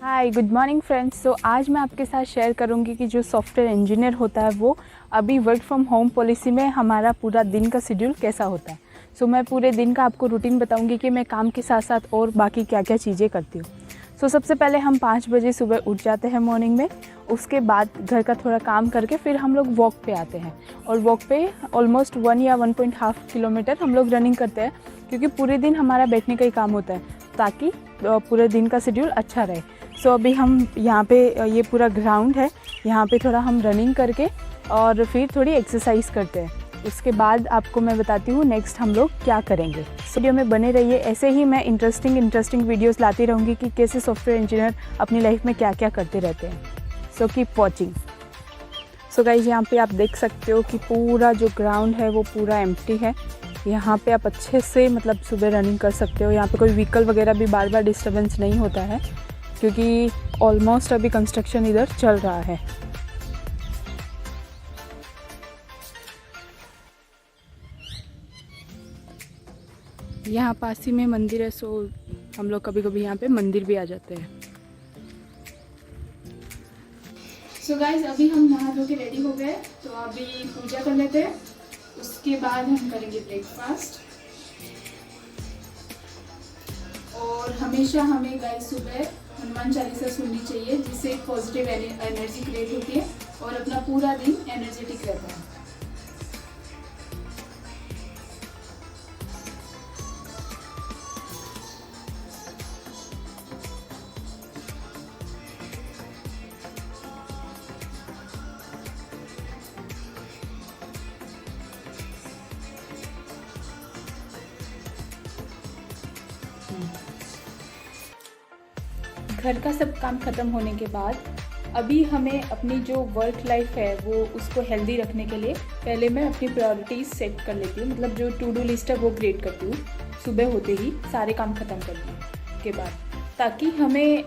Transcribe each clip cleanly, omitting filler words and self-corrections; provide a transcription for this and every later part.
हाय good morning friends. So आज मैं आपके साथ शेयर करूंगी कि जो सॉफ्टवेयर इंजीनियर होता है वो अभी वर्क फ्रॉम होम पॉलिसी में हमारा पूरा दिन का शेड्यूल कैसा होता है। सो मैं पूरे दिन का आपको रूटीन बताऊंगी कि मैं काम के साथ साथ और बाकी क्या क्या चीज़ें करती हूँ। सो सबसे पहले हम 5 बजे सुबह उठ जाते हैं मॉर्निंग में। उसके बाद घर का थोड़ा काम करके फिर हम लोग वॉक पे आते हैं और वॉक पे ऑलमोस्ट 1 या 1.5 किलोमीटर हम लोग रनिंग करते हैं, क्योंकि पूरे दिन हमारा बैठने का ही काम होता है ताकि पूरे दिन का शेड्यूल अच्छा रहे। सो अभी हम यहाँ पे ये पूरा ग्राउंड है, यहाँ पे थोड़ा हम रनिंग करके और फिर थोड़ी एक्सरसाइज करते हैं। उसके बाद आपको मैं बताती हूँ नेक्स्ट हम लोग क्या करेंगे। वीडियो में बने रहिए, ऐसे ही मैं इंटरेस्टिंग वीडियोस लाती रहूँगी कि कैसे सॉफ्टवेयर इंजीनियर अपनी लाइफ में क्या क्या करते रहते हैं। So keep watching. So guys यहाँ पे आप देख सकते हो कि पूरा जो ग्राउंड है वो पूरा एम्प्टी है। यहाँ पे आप अच्छे से मतलब सुबह रनिंग कर सकते हो। यहाँ पे कोई व्हीकल वगैरह भी बार बार डिस्टर्बेंस नहीं होता है, क्योंकि ऑलमोस्ट अभी कंस्ट्रक्शन इधर चल रहा है। यहाँ पास ही में मंदिर है, सो हम लोग कभी कभी यहाँ पे मंदिर भी आ जाते हैं। सो गाइज अभी हम नहा धो के रेडी हो गए, तो अभी पूजा कर लेते हैं। उसके बाद हम करेंगे ब्रेकफास्ट। और हमेशा हमें गाइस सुबह हनुमान चालीसा सुननी चाहिए, जिससे एक पॉजिटिव एनर्जी क्रिएट होती है और अपना पूरा दिन एनर्जेटिक रहता है। घर का सब काम ख़त्म होने के बाद अभी हमें अपनी जो वर्क लाइफ है वो उसको हेल्दी रखने के लिए पहले मैं अपनी प्रायोरिटीज़ सेट कर लेती हूँ। मतलब जो टू डू लिस्ट है वो क्रिएट करती हूँ सुबह होते ही सारे काम ख़त्म करने के बाद, ताकि हमें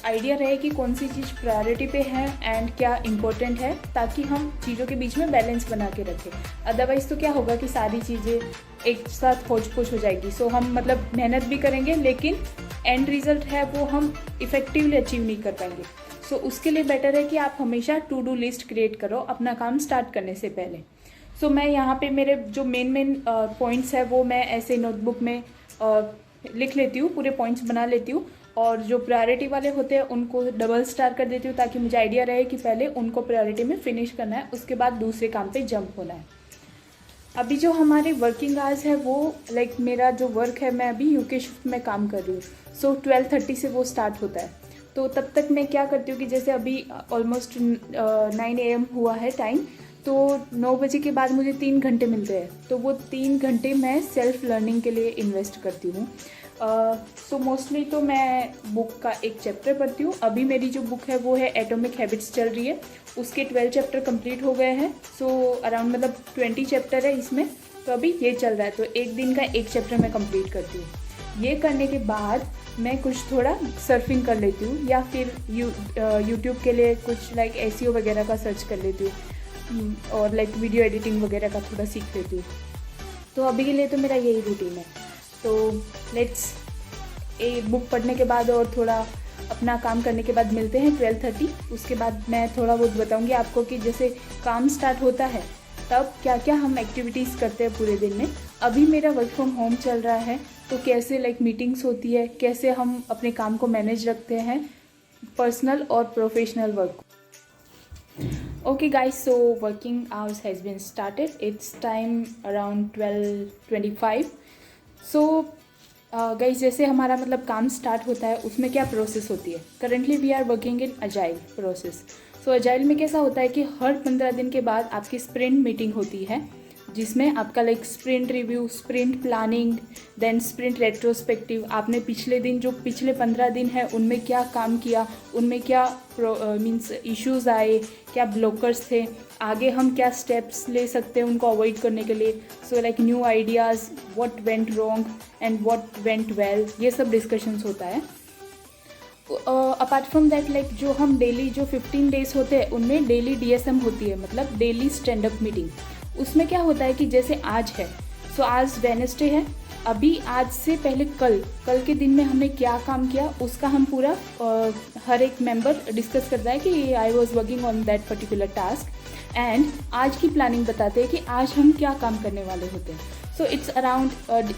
आइडिया रहे कि कौन सी चीज़ प्रायोरिटी पे है एंड क्या इम्पोर्टेंट है, ताकि हम चीज़ों के बीच में बैलेंस बना के रखें। अदरवाइज़ तो क्या होगा कि सारी चीज़ें एक साथ होच-पोच हो जाएगी। सो हम मतलब मेहनत भी करेंगे लेकिन एंड रिज़ल्ट है वो हम इफ़ेक्टिवली अचीव नहीं कर पाएंगे। सो उसके लिए बेटर है कि आप हमेशा टू डू लिस्ट क्रिएट करो अपना काम स्टार्ट करने से पहले। सो मैं यहाँ पे मेरे जो मेन पॉइंट्स है वो मैं ऐसे नोटबुक में लिख लेती हूँ, पूरे पॉइंट्स बना लेती हूँ, और जो प्रायोरिटी वाले होते हैं उनको डबल स्टार कर देती हूँ, ताकि मुझे आइडिया रहे कि पहले उनको प्रायोरिटी में फिनिश करना है, उसके बाद दूसरे काम पे जंप होना है। अभी जो हमारे वर्किंग आवर्स है वो लाइक मेरा जो वर्क है, मैं अभी यूके शिफ्ट में काम कर रही हूँ। सो 12:30 से वो स्टार्ट होता है। तो तब तक मैं क्या करती हूँ कि जैसे अभी ऑलमोस्ट 9 AM हुआ है टाइम, तो 9 बजे के बाद मुझे 3 घंटे मिलते हैं, तो वो 3 घंटे मैं सेल्फ लर्निंग के लिए इन्वेस्ट करती हूँ। सो मोस्टली तो मैं बुक का एक चैप्टर पढ़ती हूँ। अभी मेरी जो बुक है वो है एटॉमिक हैबिट्स चल रही है, उसके 12 चैप्टर कंप्लीट हो गए हैं। सो अराउंड मतलब 20 चैप्टर है इसमें, तो अभी ये चल रहा है, तो एक दिन का एक चैप्टर मैं कंप्लीट करती हूँ। ये करने के बाद मैं कुछ थोड़ा सर्फिंग कर लेती हूँ, या फिर यूट्यूब के लिए कुछ लाइक एसईओ वगैरह का सर्च कर लेती हूँ, और लाइक वीडियो एडिटिंग वगैरह का थोड़ा सीख लेती हूँ। तो अभी के लिए तो मेरा यही रूटीन है। तो लेट्स बुक पढ़ने के बाद और थोड़ा अपना काम करने के बाद मिलते हैं 12:30। उसके बाद मैं थोड़ा बहुत बताऊंगी आपको कि जैसे काम स्टार्ट होता है तब क्या क्या हम एक्टिविटीज़ करते हैं पूरे दिन में। अभी मेरा वर्क फ्रॉम होम चल रहा है, तो कैसे लाइक मीटिंग्स होती है, कैसे हम अपने काम को मैनेज रखते हैं, पर्सनल और professional work. Okay guys, so working hours has been started. It's time around 12:25. So guys जैसे हमारा मतलब काम स्टार्ट होता है उसमें क्या प्रोसेस होती है। Currently we are working in agile process. So agile में कैसा होता है कि हर 15 दिन के बाद आपकी स्प्रिंट मीटिंग होती है, जिसमें आपका like sprint review, sprint planning, then sprint retrospective, आपने पिछले दिन जो पिछले 15 दिन है उनमें क्या काम किया, उनमें क्या मीन्स इश्यूज़ आए, क्या ब्लॉकर्स थे, आगे हम क्या स्टेप्स ले सकते हैं उनको अवॉइड करने के लिए। So like new ideas, what went wrong and what went well, ये सब डिस्कशंस होता है। अपार्ट फ्रॉम दैट लाइक जो हम डेली जो 15 डेज होते हैं उनमें डेली DSM होती है, मतलब डेली स्टैंड अप मीटिंग। उसमें क्या होता है कि जैसे आज है, सो आज वेडनेसडे है, अभी आज से पहले कल के दिन में हमने क्या काम किया उसका हम पूरा हर एक मेंबर डिस्कस करता है कि I was working on that particular task, and आज की प्लानिंग बताते हैं कि आज हम क्या काम करने वाले होते हैं। So it's around,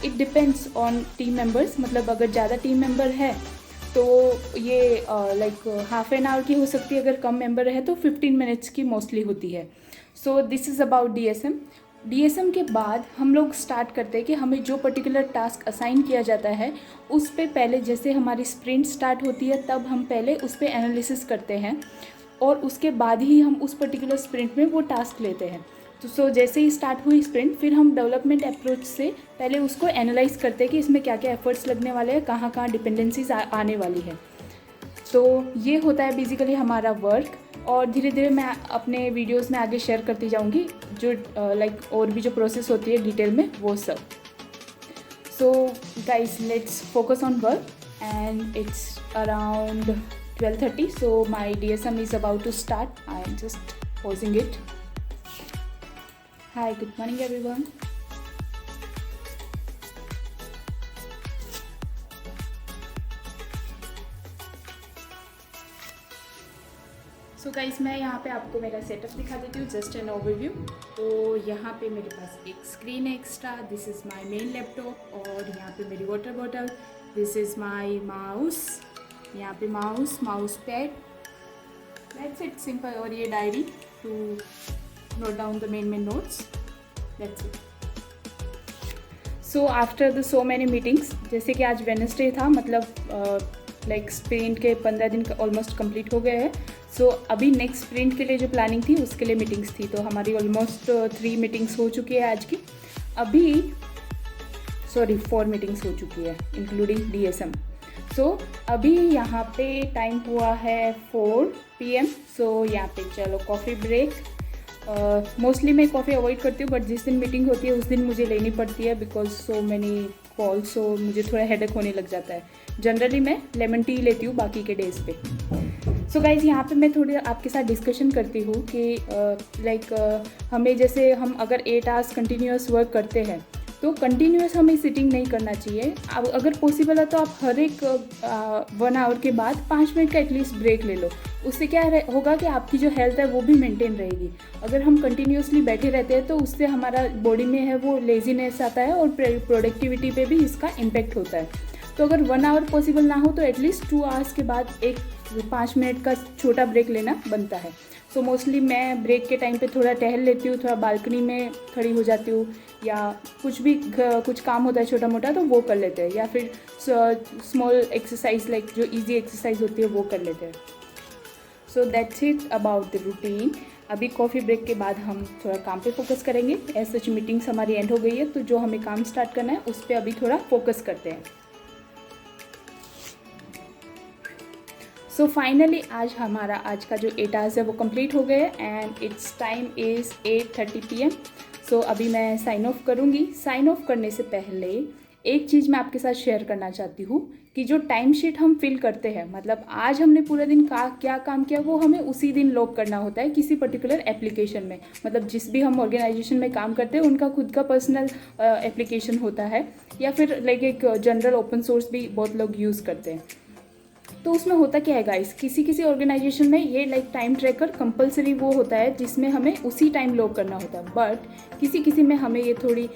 it depends on team members, मतलब अगर ज़्यादा टीम मेंबर है तो ये लाइक हाफ एन आवर की हो सकती है, अगर कम मेंबर है तो 15 मिनट्स की मोस्टली होती है। So this is about DSM के बाद हम लोग स्टार्ट करते हैं कि हमें जो पर्टिकुलर टास्क असाइन किया जाता है उस पे पहले, जैसे हमारी स्प्रिंट स्टार्ट होती है तब हम पहले उस पर एनालिसिस करते हैं और उसके बाद ही हम उस पर्टिकुलर स्प्रिंट में वो टास्क लेते हैं। तो सो जैसे ही स्टार्ट हुई स्प्रिंट, फिर हम डेवलपमेंट अप्रोच से पहले उसको एनालाइज करते हैं कि इसमें क्या क्या एफर्ट्स लगने वाले हैं, कहाँ कहाँ डिपेंडेंसीज आने वाली है। तो ये होता है बेसिकली हमारा वर्क, और धीरे धीरे मैं अपने वीडियोस में आगे शेयर करती जाऊंगी जो लाइक और भी जो प्रोसेस होती है डिटेल में वो सब। So guys, let's focus on work and it's around 12:30, so my DSM is about to start. I am just pausing it. Hi, good morning everyone. So guys, मैं यहाँ पे आपको मेरा सेटअप दिखा देती हूँ, जस्ट एन ओवरव्यू। तो यहाँ पे मेरे पास एक स्क्रीन है extra, this is my main laptop, और यहाँ पे मेरी water bottle, this is my mouse, यहाँ पे mouse pad, that's it, simple. और ये diary to note down the main notes, that's it. So after the so many meetings, जैसे कि आज वेडनेसडे था, मतलब लाइक स्प्रिंट के 15 दिन ऑलमोस्ट कंप्लीट हो गए हैं। सो अभी नेक्स्ट स्प्रिंट के लिए जो प्लानिंग थी उसके लिए मीटिंग्स थी, तो हमारी ऑलमोस्ट 3 मीटिंग्स हो चुकी है आज की। अभी 4 मीटिंग्स हो चुकी है इंक्लूडिंग DSM। सो अभी यहाँ पे टाइम हुआ है 4 PM। सो यहाँ पे चलो कॉफ़ी ब्रेक। मोस्टली मैं कॉफ़ी अवॉइड करती हूँ, बट जिस दिन मीटिंग होती है उस दिन मुझे लेनी पड़ती है बिकॉज सो मैनी कॉल्स, सो मुझे थोड़ा हेडेक होने लग जाता है। जनरली मैं लेमन टी लेती हूँ बाकी के डेज़ पे। सो गाइज़, यहाँ पे मैं थोड़ी आपके साथ डिस्कशन करती हूँ कि हमें, जैसे हम अगर 8 आवर्स कंटिन्यूस वर्क करते हैं तो कंटिन्यूस हमें सिटिंग नहीं करना चाहिए। अब अगर पॉसिबल है तो आप हर एक 1 आवर के बाद 5 मिनट का एटलीस्ट ब्रेक ले लो। उससे क्या होगा कि आपकी जो हेल्थ है वो भी मेंटेन रहेगी। अगर हम कंटिन्यूसली बैठे रहते हैं तो उससे हमारा बॉडी में है वो लेजीनेस आता है और प्रोडक्टिविटी पे भी इसका इम्पेक्ट होता है। तो अगर 1 आवर पॉसिबल ना हो तो एटलीस्ट 2 आवर्स के बाद एक 5 मिनट का छोटा ब्रेक लेना बनता है। सो मोस्टली मैं ब्रेक के टाइम पे थोड़ा टहल लेती हूँ, थोड़ा बालकनी में खड़ी हो जाती हूँ, या कुछ काम होता है छोटा मोटा तो वो कर लेते हैं, या फिर स्मॉल एक्सरसाइज लाइक जो इजी एक्सरसाइज होती है वो कर लेते हैं। So that's it about the routine. अभी कॉफ़ी ब्रेक के बाद हम थोड़ा काम पे फोकस करेंगे। एज सच मीटिंग्स हमारी एंड हो गई है, तो जो हमें काम स्टार्ट करना है उस पर अभी थोड़ा फोकस करते हैं। सो फाइनली आज का जो 8 आवर्स है वो कंप्लीट हो गए and it's time is 8:30 PM। सो अभी मैं साइन ऑफ करूँगी। साइन ऑफ करने से पहले एक चीज़ मैं आपके साथ शेयर करना चाहती हूँ कि जो टाइम शीट हम फिल करते हैं, मतलब आज हमने पूरा दिन क्या काम किया वो हमें उसी दिन लॉग करना होता है किसी पर्टिकुलर एप्लीकेशन में। मतलब जिस भी हम ऑर्गेनाइजेशन में काम करते हैं उनका खुद का पर्सनल एप्लीकेशन होता है, या फिर लाइक एक जनरल ओपन सोर्स भी बहुत लोग यूज़ करते हैं। तो उसमें होता क्या है गाइस, किसी ऑर्गेनाइजेशन में ये लाइक टाइम ट्रैकर कंपलसरी वो होता है जिसमें हमें उसी टाइम लॉग करना होता है, बट किसी में हमें ये थोड़ी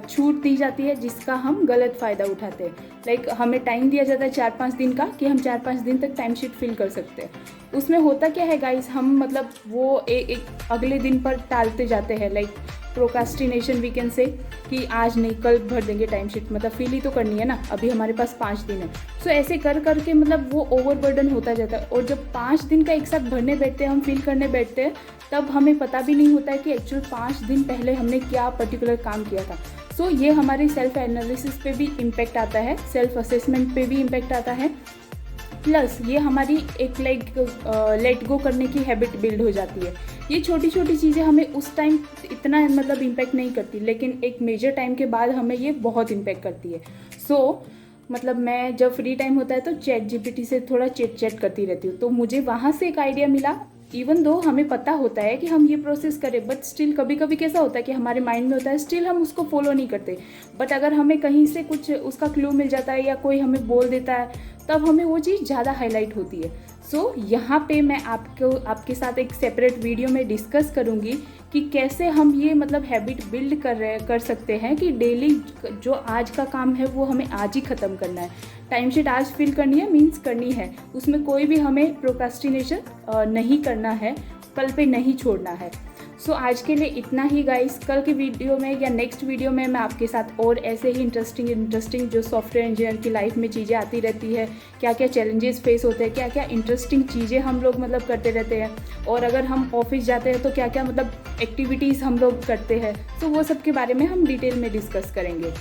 छूट दी जाती है जिसका हम गलत फ़ायदा उठाते हैं। लाइक हमें टाइम दिया जाता है 4-5 दिन का कि हम 4-5 दिन तक टाइम शीट फिल कर सकते हैं। उसमें होता क्या है गाइस, हम मतलब वो एक अगले दिन पर टालते जाते हैं, like procrastination we can say, कि आज नहीं कल भर देंगे टाइम शीट, मतलब फिल ही तो करनी है ना, अभी हमारे पास 5 दिन है। सो ऐसे कर के मतलब वो ओवरबर्डन होता जाता है, और जब 5 दिन का एक साथ भरने बैठते हैं, हम फिल करने बैठते हैं, तब हमें पता भी नहीं होता है कि एक्चुअल 5 दिन पहले हमने क्या पर्टिकुलर काम किया था। सो ये हमारी सेल्फ एनालिसिस पे भी इम्पेक्ट आता है, सेल्फ असेसमेंट पे भी इम्पेक्ट आता है, प्लस ये हमारी एक लेट गो करने की हैबिट बिल्ड हो जाती है। ये छोटी छोटी चीज़ें हमें उस टाइम इतना मतलब इम्पेक्ट नहीं करती, लेकिन एक मेजर टाइम के बाद हमें ये बहुत इम्पेक्ट करती है। सो मतलब मैं जब फ्री टाइम होता है तो चैट GPT से थोड़ा चैट करती रहती हूँ, तो मुझे वहाँ से एक आइडिया मिला इवन दो हमें पता होता है कि हम ये प्रोसेस करें, बट स्टिल कभी कभी कैसा होता है कि हमारे माइंड में होता है, स्टिल हम उसको फॉलो नहीं करते। बट अगर हमें कहीं से कुछ उसका क्लू मिल जाता है या कोई हमें बोल देता है, तब हमें वो चीज़ ज़्यादा हाईलाइट होती है। सो यहाँ पे मैं आपके साथ एक सेपरेट वीडियो में डिस्कस करूँगी कि कैसे हम ये मतलब हैबिट बिल्ड कर सकते हैं कि डेली जो आज का काम है वो हमें आज ही ख़त्म करना है। टाइम शीट आज फिल करनी है, मीन्स करनी है, उसमें कोई भी हमें प्रोक्रास्टिनेशन नहीं करना है, कल पे नहीं छोड़ना है। सो आज के लिए इतना ही गाइस। कल के वीडियो में या नेक्स्ट वीडियो में मैं आपके साथ और ऐसे ही इंटरेस्टिंग जो सॉफ्टवेयर इंजीनियर की लाइफ में चीज़ें आती रहती है, क्या क्या चैलेंजेस फेस होते हैं, क्या क्या इंटरेस्टिंग चीज़ें हम लोग मतलब करते रहते हैं, और अगर हम ऑफिस जाते हैं तो क्या क्या मतलब एक्टिविटीज़ हम लोग करते हैं, तो वो सब के बारे में हम डिटेल में डिस्कस करेंगे।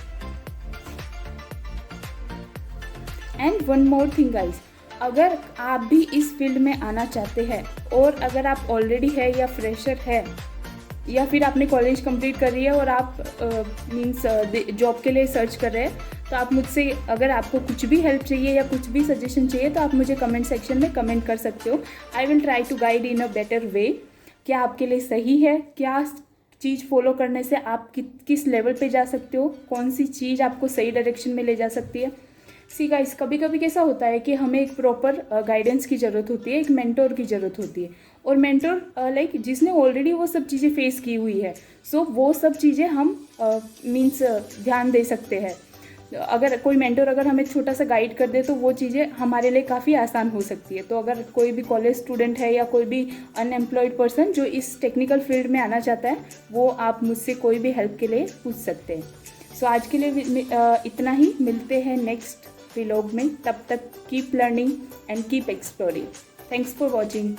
And one more thing guys, अगर आप भी इस फील्ड में आना चाहते हैं, और अगर आप ऑलरेडी है या फ्रेशर है, या फिर आपने कॉलेज कंप्लीट कर रही है और आप मीन्स जॉब के लिए सर्च कर रहे हैं, तो आप मुझसे अगर आपको कुछ भी हेल्प चाहिए या कुछ भी सजेशन चाहिए तो आप मुझे कमेंट सेक्शन में कमेंट कर सकते हो। I will try to guide in a better way, क्या आपके लिए सही है, क्या चीज़ फॉलो करने से आप किस लेवल पे जा सकते हो, कौन सी चीज़ आपको सही डायरेक्शन में ले जा सकती है। सी गाइस, कभी कभी कैसा होता है कि हमें एक प्रॉपर गाइडेंस की ज़रूरत होती है, एक मेंटोर की ज़रूरत होती है, और मेंटोर लाइक जिसने ऑलरेडी वो सब चीज़ें फेस की हुई है। सो वो सब चीज़ें हम मीन्स ध्यान दे सकते हैं। अगर कोई मेंटोर अगर हमें छोटा सा गाइड कर दे तो वो चीज़ें हमारे लिए काफ़ी आसान हो सकती है। तो अगर कोई भी कॉलेज स्टूडेंट है या कोई भी अनएम्प्लॉयड पर्सन जो इस टेक्निकल फील्ड में आना चाहता है, वो आप मुझसे कोई भी हेल्प के लिए पूछ सकते हैं। सो आज के लिए इतना ही, मिलते हैं नेक्स्ट व्लॉग में। तब तक keep learning and keep exploring. Thanks for watching.